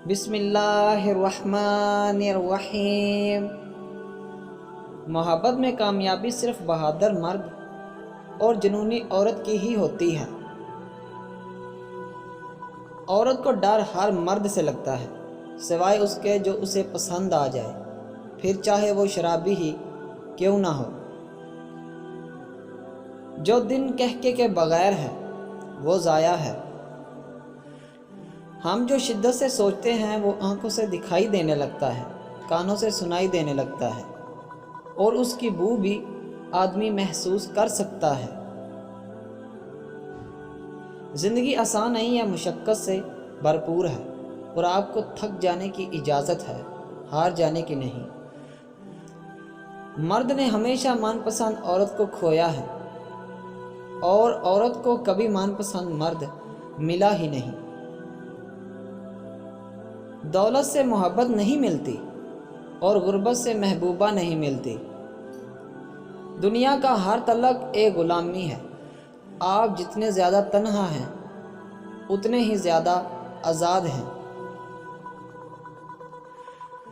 بسم اللہ الرحمن الرحیم۔ محبت میں کامیابی صرف بہادر مرد اور جنونی عورت کی ہی ہوتی ہے۔ عورت کو ڈر ہر مرد سے لگتا ہے سوائے اس کے جو اسے پسند آ جائے، پھر چاہے وہ شرابی ہی کیوں نہ ہو۔ جو دن کہکے کے بغیر ہے وہ ضائع ہے۔ ہم جو شدت سے سوچتے ہیں وہ آنکھوں سے دکھائی دینے لگتا ہے، کانوں سے سنائی دینے لگتا ہے، اور اس کی بو بھی آدمی محسوس کر سکتا ہے۔ زندگی آسان نہیں ہے، مشقت سے بھرپور ہے، اور آپ کو تھک جانے کی اجازت ہے، ہار جانے کی نہیں۔ مرد نے ہمیشہ من پسند عورت کو کھویا ہے، اور عورت کو کبھی من پسند مرد ملا ہی نہیں۔ دولت سے محبت نہیں ملتی اور غربت سے محبوبہ نہیں ملتی۔ دنیا کا ہر تعلق ایک غلامی ہے۔ آپ جتنے زیادہ تنہا ہیں اتنے ہی زیادہ آزاد ہیں۔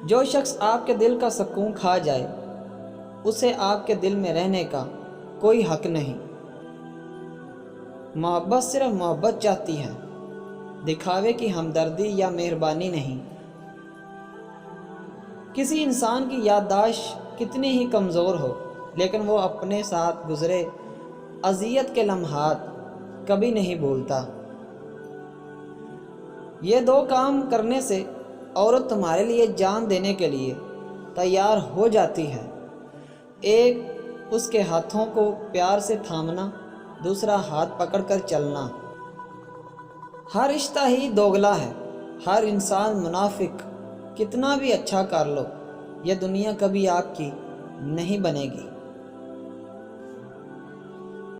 جو شخص آپ کے دل کا سکون کھا جائے اسے آپ کے دل میں رہنے کا کوئی حق نہیں۔ محبت صرف محبت چاہتی ہے، دکھاوے کی ہمدردی یا مہربانی نہیں۔ کسی انسان کی یادداشت کتنی ہی کمزور ہو لیکن وہ اپنے ساتھ گزرے اذیت کے لمحات کبھی نہیں بھولتا۔ یہ دو کام کرنے سے عورت تمہارے لیے جان دینے کے لیے تیار ہو جاتی ہے۔ ایک، اس کے ہاتھوں کو پیار سے تھامنا، دوسرا ہاتھ پکڑ کر چلنا۔ ہر رشتہ ہی دوگلا ہے، ہر انسان منافق۔ کتنا بھی اچھا کر لو یہ دنیا کبھی آپ کی نہیں بنے گی۔